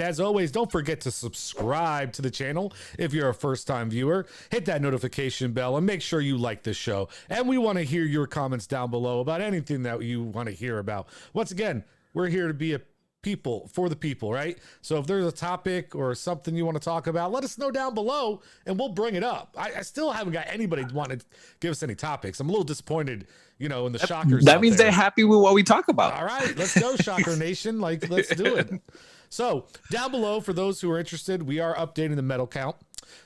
as always, don't forget to subscribe to the channel if you're a first-time viewer. Hit that notification bell and make sure you like this show. And we want to hear your comments down below about anything that you want to hear about. Once again, we're here to be a people for the people, right? So if there's a topic or something you want to talk about, let us know down below and we'll bring it up. I still haven't got anybody want to give us any topics. I'm a little disappointed, in the shockers. That means they're happy with what we talk about. All right, let's go, Shocker Nation. Let's do it. So down below, for those who are interested, we are updating the medal count.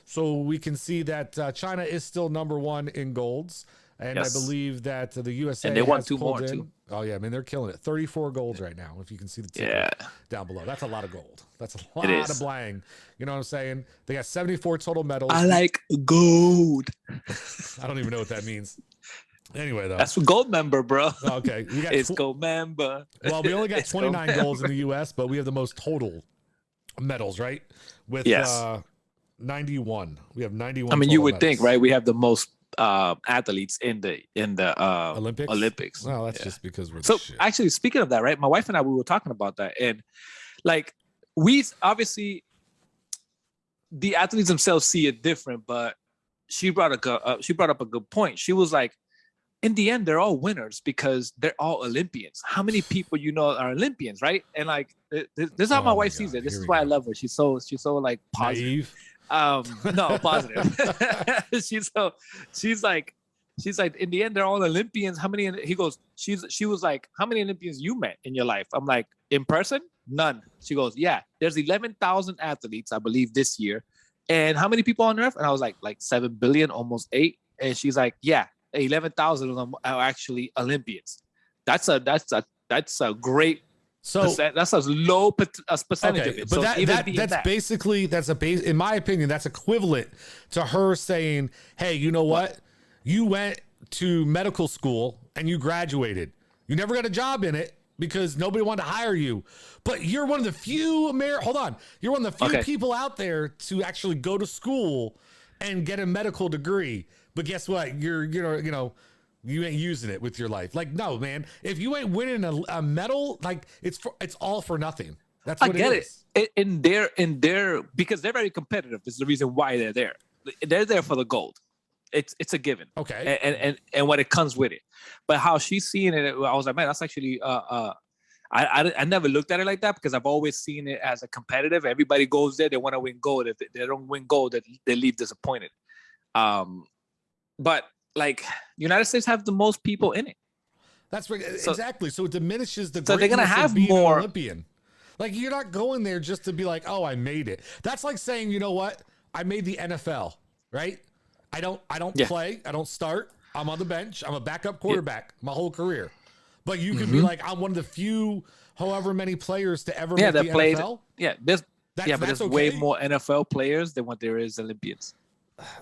So we can see that China is still #1 in golds. And yes. I believe that the USA and they want 2 more too. Oh yeah, I mean they're killing it. 34 golds right now. If you can see the ticker down below, that's a lot of gold. That's a lot of blang. You know what I'm saying? They got 74 total medals. I like gold. I don't even know what that means. Anyway, though, that's for gold member, bro. Okay, it's gold member. Well, we only got 29 golds in the U.S., but we have the most total medals, right? With 91. We have 91. I mean, you would medals. think, right? We have the most athletes in the Olympics. Well, that's just because we're so shit. Actually, speaking of that, right? My wife and I, we were talking about that, and we obviously the athletes themselves see it different, but she brought up a good point. She was like, in the end, they're all winners because they're all Olympians. How many people are Olympians, right? And this is how my wife sees it. This is why I love her. She's so like positive. Naive. No, positive. she's like in the end they're all Olympians. How many? He goes, she was like, how many Olympians you met in your life? I'm like, in person, none. She goes, yeah, there's 11,000 athletes, I believe, this year. And how many people on earth? And I was like 7 billion, almost 8. And she's like, yeah, 11,000 of them are actually Olympians. That's a great. So that's a low percentage of it. But so in my opinion, that's equivalent to her saying, hey, you know what? You went to medical school and you graduated. You never got a job in it because nobody wanted to hire you. But you're one of the few You're one of the few people out there to actually go to school and get a medical degree. But guess what? You ain't using it with your life. No, man. If you ain't winning a medal, it's all for nothing. That's what I get it. In their because they're very competitive. Is the reason why they're there. They're there for the gold. It's a given. Okay. And what it comes with it. But how she's seeing it, I was like, man, that's actually I never looked at it like that because I've always seen it as a competitive. Everybody goes there, they want to win gold. If they don't win gold, they leave disappointed. But United States have the most people in it. That's right. Exactly. So it diminishes the. So they're gonna have more Olympian. You're not going there just to be like, oh, I made it. That's like saying, you know what? I made the NFL, right? I don't play. I don't start. I'm on the bench. I'm a backup quarterback my whole career. But you can be like, I'm one of the few, however many players to ever make the NFL. Yeah, but there's way more NFL players than what there is Olympians.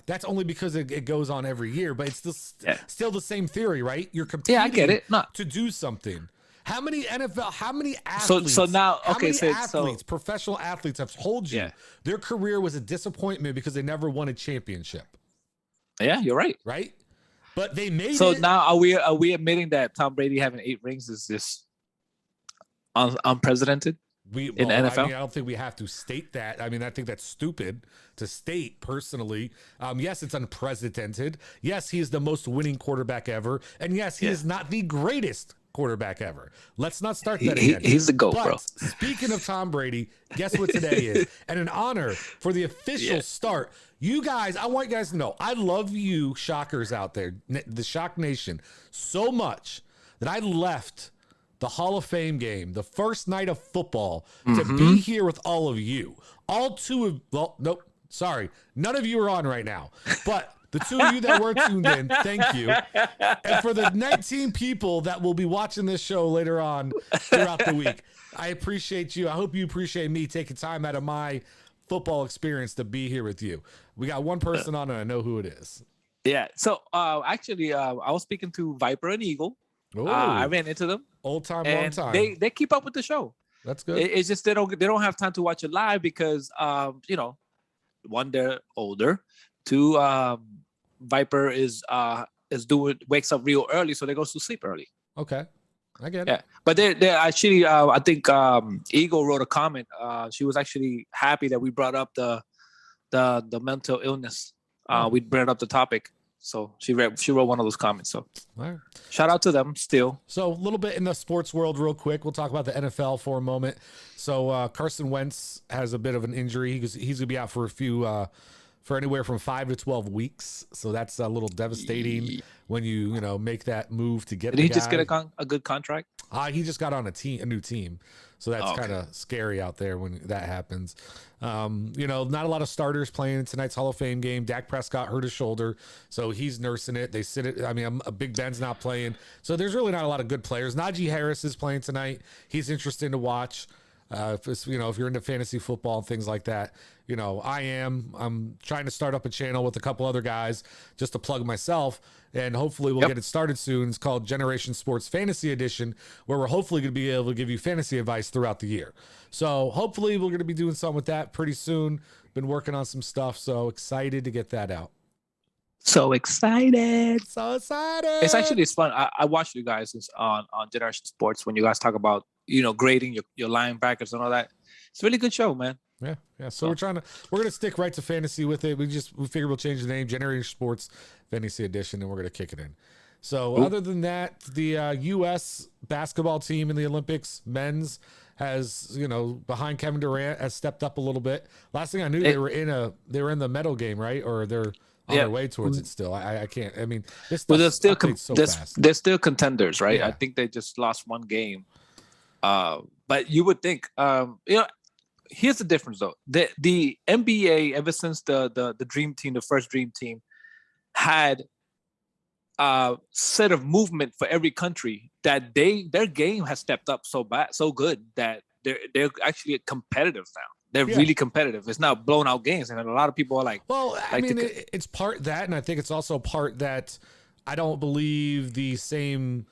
That's only because it goes on every year, but it's still the same theory, right? You're competing I get it. to do something. How many athletes? So now, professional athletes have told you their career was a disappointment because they never won a championship? Yeah, you're right. Right? But they made it. So now are we admitting that Tom Brady having 8 rings is just unprecedented? In the NFL? I don't think we have to state that. I mean, I think that's stupid to state personally. Yes, it's unprecedented. Yes, he is the most winning quarterback ever. And yes, he is not the greatest quarterback ever. Let's not start that again. He's the GOAT, bro. Speaking of Tom Brady, guess what today is? And an honor for the official start. You guys, I want you guys to know, I love you shockers out there, the Shock Nation, so much that I left the Hall of Fame game, the first night of football, to be here with all of you. None of you are on right now, but the 2 of you that were tuned in, thank you. And for the 19 people that will be watching this show later on throughout the week, I appreciate you. I hope you appreciate me taking time out of my football experience to be here with you. We got one person on, and I know who it is. Yeah. So actually, I was speaking to Viper and Eagle. I ran into them. Old time, long time. They keep up with the show. That's good. It's just they don't have time to watch it live because one, they're older. 2, Viper wakes up real early, so they goes to sleep early. Okay. I get it. Yeah, but they actually, I think Eagle wrote a comment. She was actually happy that we brought up the mental illness. We brought up the topic, so she wrote one of those comments. So All right. shout out to them still. So a little bit in the sports world real quick. We'll talk about the NFL for a moment. So Carson Wentz has a bit of an injury. He's going to be out for for anywhere from 5 to 12 weeks. So that's a little devastating when you make that move to get Did he just get a good contract? He just got on a new team. So that's kind of scary out there when that happens. Not a lot of starters playing in tonight's Hall of Fame game. Dak Prescott hurt his shoulder, so he's nursing it. They sit it. I mean, Big Ben's not playing. So there's really not a lot of good players. Najee Harris is playing tonight. He's interesting to watch. If you're into fantasy football and things like that, I'm trying to start up a channel with a couple other guys just to plug myself, and hopefully we'll get it started soon. It's called Generation Sports Fantasy Edition, where we're hopefully going to be able to give you fantasy advice throughout the year. So hopefully we're going to be doing something with that pretty soon. Been working on some stuff, so excited to get that out. So excited. It's actually fun. I watch you guys on Generation Sports when you guys talk about grading your linebackers and all that. It's a really good show, man. Yeah. So we're gonna stick right to fantasy with it. We figured we'll change the name, Generation Sports Fantasy Edition, and we're gonna kick it in. So other than that, the U.S. basketball team in the Olympics men's has, behind Kevin Durant, has stepped up a little bit. Last thing I knew, they were in the medal game, right? Or they're on their way towards it still. I can't. I mean, this. Well, they're still contenders, right? Yeah. I think they just lost one game. But you would think, here's the difference though. The NBA, ever since the dream team, the first dream team, had a set of movement for every country that their game has stepped up so good that they're actually competitive now. They're really competitive. It's not blown out games, and a lot of people are like, well, I mean, it's part that, and I think it's also part that I don't believe the same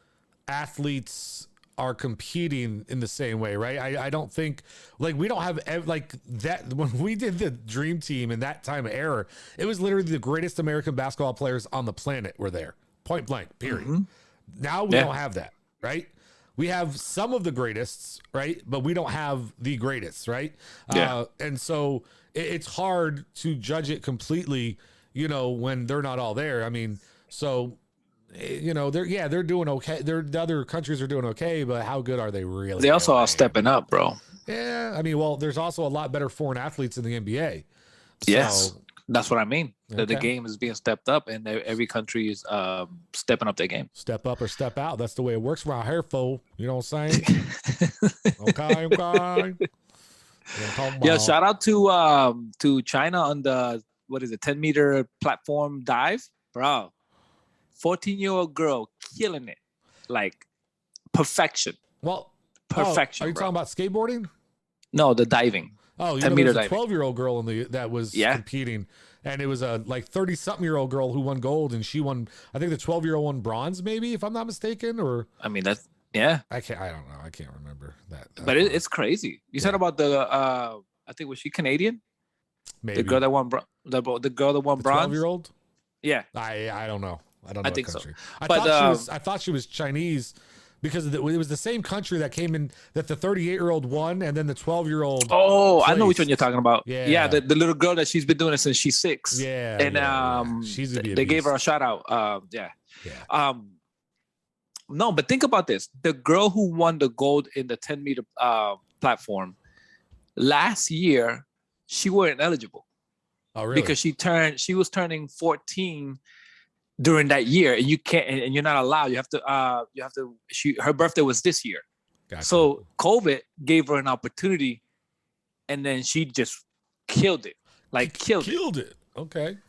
athletes are competing in the same way, right? I don't think, we don't have that. When we did the dream team in that time of era, it was literally the greatest American basketball players on the planet were there, point blank, period. Mm-hmm. Now we don't have that, right? We have some of the greatest, right? But we don't have the greatest, right? Yeah. And so it's hard to judge it completely, when they're not all there. I mean, so they're doing okay. The other countries are doing okay, but how good are they really? They also are stepping up, bro. Yeah, I mean, well, there's also a lot better foreign athletes in the NBA. Yes, that's what I mean. Okay. The game is being stepped up, and every country is stepping up their game. Step up or step out. That's the way it works around here, fool. You know what I'm saying? Okay. Yeah, shout out to China on the 10-meter platform dive, bro. 14-year-old girl killing it, like perfection. Well, perfection. Are you talking about skateboarding? No, the diving. Oh, 10-meter diving. 12-year-old girl that was competing, and it was a 30-something-year-old girl who won gold, and she won. I think the 12-year-old won bronze, maybe, if I'm not mistaken. Or I mean, that's I don't know. I can't remember that. But it's crazy. You said about the I think, was she Canadian? Maybe the girl that won the girl that won bronze. 12-year-old. Yeah. I don't know. I think so. I thought she was Chinese because it was the same country that came in, that the 38-year-old won, and then the 12-year-old. Oh, placed. I know which one you're talking about. Yeah. The little girl that she's been doing it since she's 6. Yeah. And she's they gave her a shout out. No, but think about this. The girl who won the gold in the 10-meter platform last year, she wasn't eligible. Oh, really? Because she was turning 14 during that year, and you can't, and you're not allowed. You have to. Her birthday was this year, gotcha. So COVID gave her an opportunity, and then she just killed it. Killed it. Okay,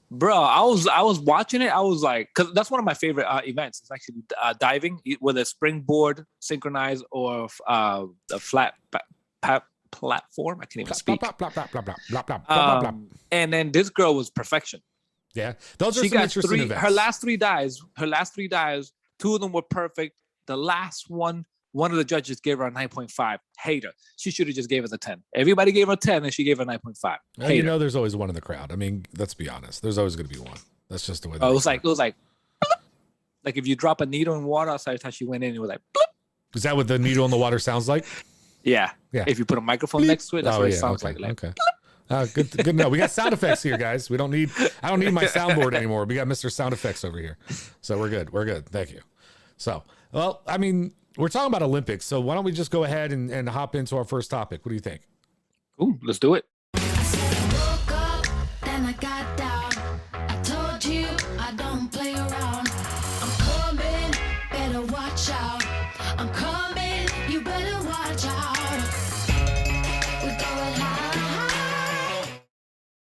bro. I was watching it. I was like, because that's one of my favorite events. It's actually diving, whether springboard, synchronized, or a flat platform. I can't even speak. And then this girl was perfection. Yeah, those are some interesting events. Her last three dives, 2 of them were perfect. The last one of the judges gave her a 9.5. Hater. She should have just gave us a 10. Everybody gave her a 10, and she gave her a 9.5. Well, there's always one in the crowd. I mean, let's be honest. There's always going to be one. That's just the way. It was like if you drop a needle in water. That's how she went in. It was like, bloop. Is that what the needle in the water sounds like? Yeah. Yeah. If you put a microphone Beep. next to it, that's what it sounds okay, like. Okay. Good to know. We got sound effects here, guys. I don't need my soundboard anymore. We got Mr. Sound Effects over here. So we're good. We're good. Thank you. So, well, I mean, we're talking about Olympics. So why don't we just go ahead and hop into our first topic? What do you think? Ooh, let's do it. I said I woke up, then I got down. I told you I don't play around. I'm coming, better watch out. I'm coming.